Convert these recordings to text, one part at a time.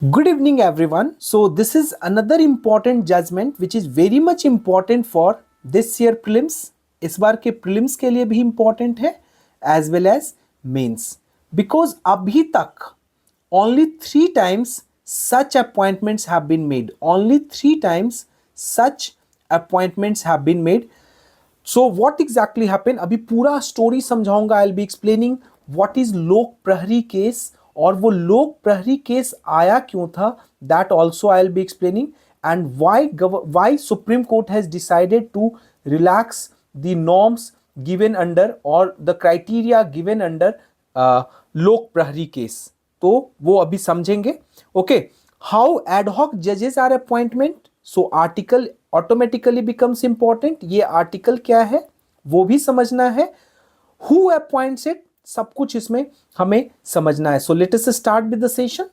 Good evening, everyone. So, this is another important judgment which is very much important for this year prelims. इस बार के prelims के लिए भी important है as well as mains. Because अभी तक only 3 times such appointments have been made. Only 3 times such appointments have been made. So what exactly happened? अभी पूरा स्टोरी समझाऊंगा. I'll be explaining what is लोक प्रहरी केस और वो लोक प्रहरी केस आया क्यों था, that also I'll be explaining, and why Supreme Court has decided to relax the norms given under or the criteria given under लोक प्रहरी केस. तो वो अभी समझेंगे. ओके, हाउ एडहॉक जजेस are appointment. So article automatically becomes important. ये article क्या है वो भी समझना है. हु अपॉइंट्स इट, सब कुछ इसमें हमें समझना है. So let us start with the session.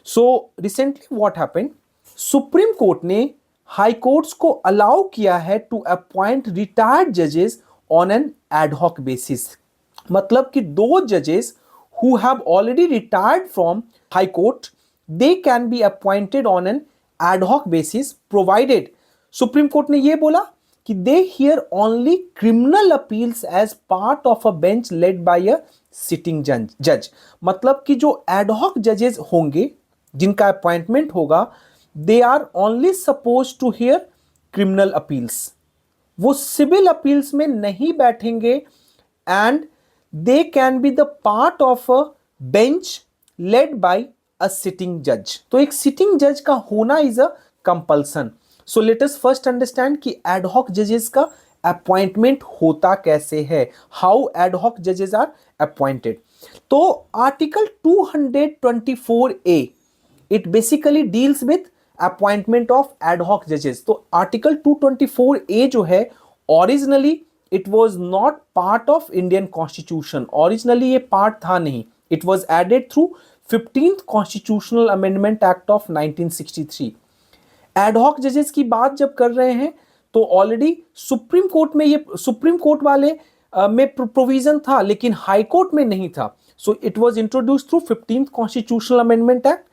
So recently what happened, supreme court ने हाई कोर्ट्स को अलाउ किया है टू अपॉइंट रिटायर्ड जजेस ऑन एन एडहॉक बेसिस. मतलब कि दो जजेस who have already retired from high court, they can be appointed on an ad hoc basis provided. Supreme court ने ये बोला कि they hear only criminal appeals as part of a bench led by a sitting judge. मतलब कि जो ad hoc judges होंगे जिनका appointment होगा, they are only supposed to hear criminal appeals. वो सिविल अपील्स में नहीं बैठेंगे and they can be the part of a bench led by a sitting judge. तो एक sitting judge का होना is a compulsion. So let us first understand कि ad hoc judges का appointment होता कैसे है, how ad hoc judges are appointed. तो article 224A it basically deals with appointment of ad hoc judges. तो article 224A जो है originally it was not part of Indian Constitution. Originally ये part था नहीं. It was added through 15th Constitutional Amendment Act of 1963. Ad hoc judges की बात जब कर रहे हैं तो ऑलरेडी सुप्रीम कोर्ट में ये सुप्रीम कोर्ट वाले में प्रोविजन था लेकिन हाई कोर्ट में नहीं था. So it was introduced through 15th Constitutional Amendment Act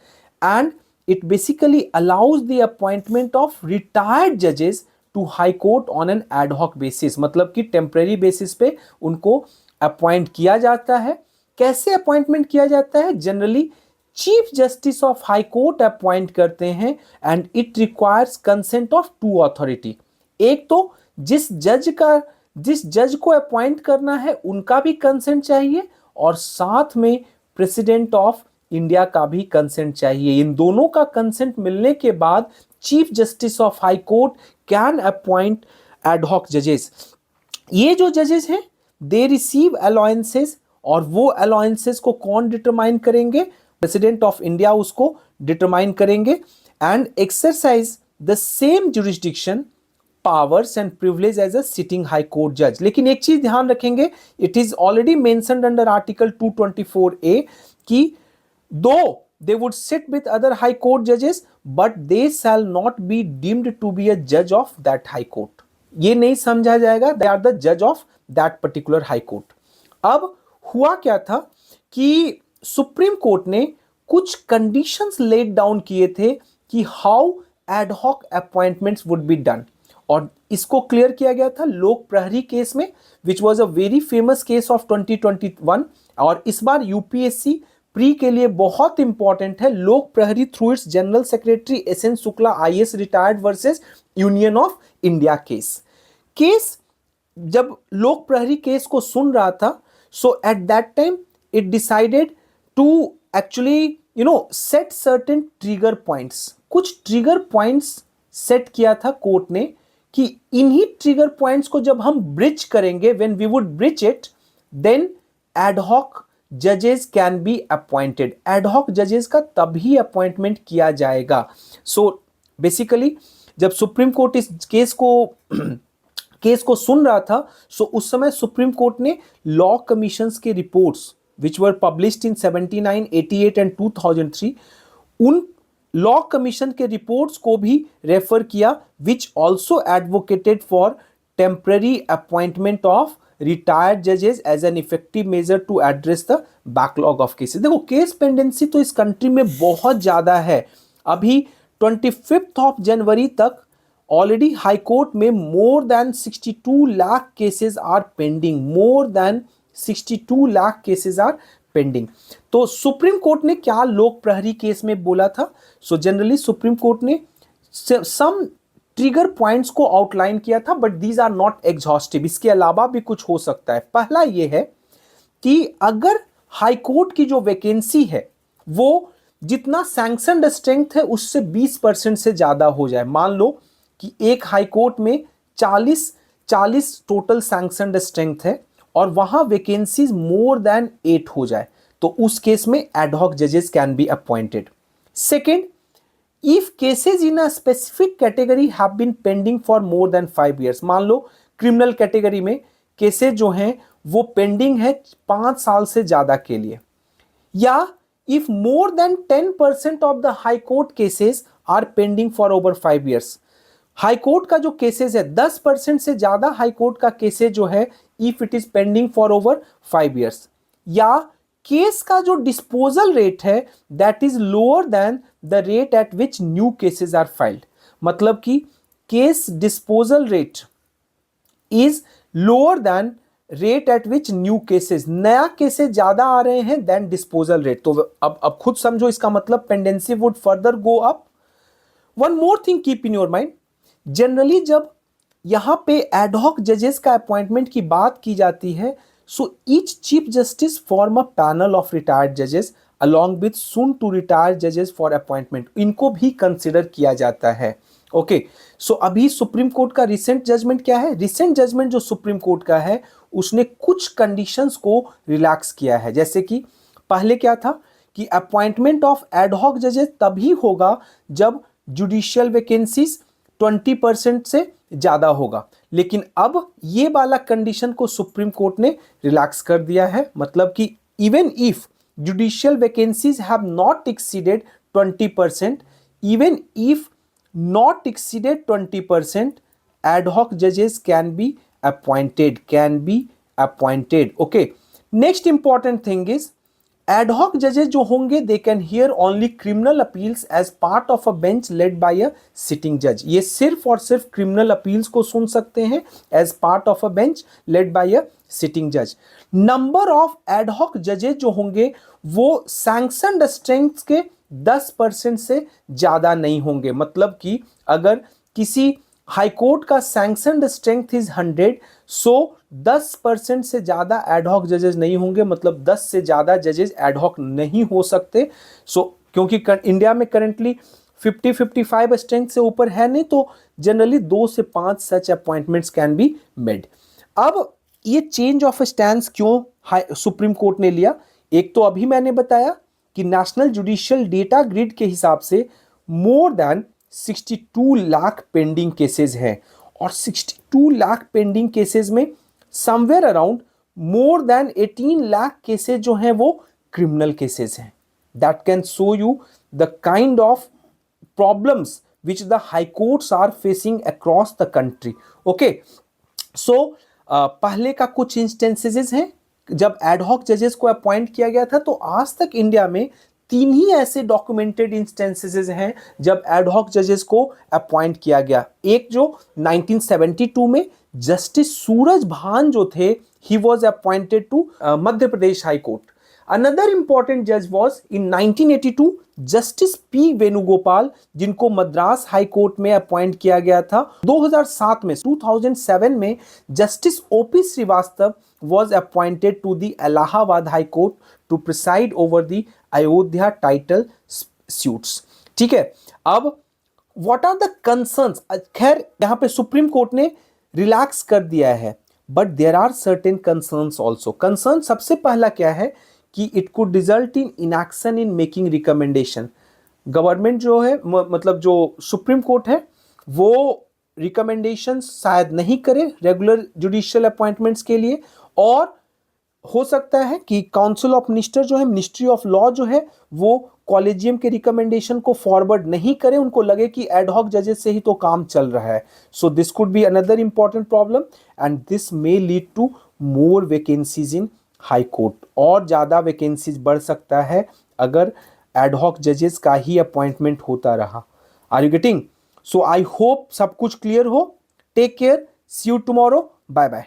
and it basically allows the appointment of retired judges to high court on an ad hoc basis. मतलब कि temporary basis पे उनको appoint किया जाता है. कैसे अपॉइंटमेंट किया जाता है? Generally chief justice of high court appoint करते हैं and it requires consent of two authority. एक तो जिस जज को अपॉइंट करना है उनका भी कंसेंट चाहिए और साथ में प्रेसिडेंट ऑफ इंडिया का भी कंसेंट चाहिए. इन दोनों का कंसेंट मिलने के बाद chief justice of high court can appoint ad hoc जजेस. ये जो जजेस हैं दे रिसीव अलाउंसेस और वो अलाउंसेस को कौन डिटरमाइन करेंगे? प्रेसिडेंट ऑफ इंडिया उसको डिटरमाइन करेंगे and exercise the same jurisdiction powers and privilege as a sitting high court जज. लेकिन एक चीज ध्यान रखेंगे, it is already mentioned under article 224A कि दो they would sit with other high court judges but they shall not be deemed to be a judge of that high court. ये नहीं समझा जाएगा they are the judge of that particular high court. अब हुआ क्या था कि supreme court ने कुछ कंडीशंस लेट डाउन किए थे कि how ad hoc appointments would be done और इसको क्लियर किया गया था लोक प्रहरी केस में which was a very famous case of 2021. और इस बार यूपीएससी प्री के लिए बहुत इंपॉर्टेंट है Lok Prahari through its general secretary S N. Shukla IAS retired versus union of India case जब लोक प्रहरी केस को सुन रहा था so at that time it decided to actually set certain trigger points. कुछ ट्रिगर पॉइंट्स सेट किया था कोर्ट ने कि इन्हीं ट्रिगर पॉइंट्स को जब हम ब्रिज करेंगे when we would bridge it then ad hoc जजेस कैन बी अपॉइंटेड. एडहॉक जजेस का तभी अपॉइंटमेंट किया जाएगा. सो बेसिकली जब सुप्रीम कोर्ट इस केस को सुन रहा था सो उस समय सुप्रीम कोर्ट ने लॉ कमीशंस के reports which were published in 79, 88 and 2003 उन लॉ कमीशन के रिपोर्ट्स को भी रेफर किया which also advocated for temporary appointment of retired जजेस as an effective measure to address the backlog of cases. देखो case pendency तो इस कंट्री में बहुत ज्यादा है। अभी 25 जनवरी तक ऑलरेडी हाई कोर्ट में more than 62 lakh cases are pending, more than 62 lakh cases are pending. तो सुप्रीम कोर्ट ने क्या लोक प्रहरी केस में बोला था? सो जनरली सुप्रीम कोर्ट ने सम ट्रिगर पॉइंट्स को आउटलाइन किया था, but these are not exhaustive. इसके अलावा भी कुछ हो सकता है। पहला यह है कि अगर हाई कोर्ट की जो वैकेंसी है वो जितना सैंक्शनड स्ट्रेंथ है उससे 20% से ज्यादा हो जाए। मान लो कि एक हाई कोर्ट में 40 टोटल सैंक्शनड स्ट्रेंथ है और वहां वैकेंसीज मोर देन 8 हो जाए, तो उस केस में एडहॉक जजेस can be appointed. Second, if cases in a specific category have been pending for more than 5 years, मान लो क्रिमिनल कैटेगरी में केसेज जो हैं वो पेंडिंग है 5 साल से ज्यादा के लिए, या if more than 10% of the high court cases are pending for over 5 years, high court का जो केसेस है 10% से ज्यादा हाई कोर्ट का केसेस जो है if it is pending for over 5 years, या केस का जो डिस्पोजल रेट है that is lower than the rate at which new cases are filed. मतलब कि case disposal rate is lower than rate at which new cases, नया cases ज्यादा आ रहे हैं देन डिस्पोजल रेट। तो अब खुद समझो, इसका मतलब pendency would further go up. One more thing keep in your mind, generally जब यहां पे एडहॉक जजेस का अपॉइंटमेंट की बात की जाती है, so each chief justice form a panel of retired जजेस along with soon to retired जजेस फॉर अपॉइंटमेंट, इनको भी कंसिडर किया जाता है। ओके, सो अभी सुप्रीम कोर्ट का रिसेंट जजमेंट क्या है? रिसेंट जजमेंट जो सुप्रीम कोर्ट का है उसने कुछ कंडीशंस को रिलैक्स किया है। जैसे कि पहले क्या था कि अपॉइंटमेंट ऑफ एडहॉक जजेस तभी होगा जब जुडिशियल वैकेंसीज 20% से ज्यादा होगा, लेकिन अब ये वाला कंडीशन को सुप्रीम कोर्ट ने रिलैक्स कर दिया है। मतलब कि even if judicial vacancies have not exceeded 20%, even if not exceeded 20%, ad hoc judges can be appointed, okay. Next important thing is ad hoc judges जो होंगे they can hear only criminal appeals as part of a bench led by a sitting judge। ये सिर्फ और सिर्फ criminal appeals को सुन सकते हैं as part of a bench led by a sitting judge। number of ad hoc judges जो होंगे वो sanctioned strength के 10% से ज्यादा नहीं होंगे। मतलब कि अगर किसी हाई कोर्ट का सैंक्शनड स्ट्रेंथ इज 100, सो 10% से ज्यादा एडहॉक जजेस नहीं होंगे, मतलब 10 से ज्यादा जजेस एडहॉक नहीं हो सकते। सो क्योंकि इंडिया में करेंटली 50-55 स्ट्रेंथ से ऊपर है नहीं, तो जनरली 2 से 5 सच अपॉइंटमेंट्स कैन बी मेड। अब ये चेंज ऑफ स्टैंस क्यों सुप्रीम कोर्ट ने लिया? एक तो अभी मैंने बताया कि नेशनल जुडिशियल डेटा ग्रिड के हिसाब से more than 62 lakh pending cases हैं, और 62 लाख पेंडिंग केसेस में somewhere around more than 18 lakh cases जो हैं वो क्रिमिनल केसेस हैं। That can show you the kind of problems which the high courts are facing across the country. Okay, so पहले का कुछ इंस्टेंसेस हैं जब एडहॉक जजेस को अपॉइंट किया गया था, तो आज तक इंडिया में 3 ही ऐसे डॉक्यूमेंटेड इंस्टेंसेस हैं जब एडहॉक जजेस को अपॉइंट किया गया। एक जो 1972 में जस्टिस सूरज भान जो थे, he was appointed to Madhya Pradesh high court. Another important जज was in 1982 justice P Venugopal, जिनको मद्रास हाई कोर्ट में अपॉइंट किया गया था। 2007 में justice OP Srivastava was appointed to the Allahabad High Court to preside over the Ayodhya title suits। ठीक है, अब what are the concerns? खैर यहाँ पे सुप्रीम कोर्ट ने रिलैक्स कर दिया है, but there are certain concerns also। Concern सबसे पहला क्या है कि it could result in inaction in making recommendation। Government जो है, मतलब जो सुप्रीम कोर्ट है, वो रिकमेंडेशन शायद नहीं करे रेगुलर जुडिशियल अपॉइंटमेंट्स के लिए, और हो सकता है कि काउंसिल ऑफ मिनिस्टर जो है, मिनिस्ट्री ऑफ लॉ जो है, वो कॉलेजियम के रिकमेंडेशन को फॉरवर्ड नहीं करे, उनको लगे कि एडहॉक जजेस से ही तो काम चल रहा है। So this could be another important problem and this may lead to more vacancies in high court, और ज़्यादा वैकेंसीज बढ़ सकता है अगर एडहॉक जजेस का ही अपॉइंटमेंट होता रहा। Are you getting? So I hope सब कुछ क्लियर हो। Take care, see you tomorrow, bye bye.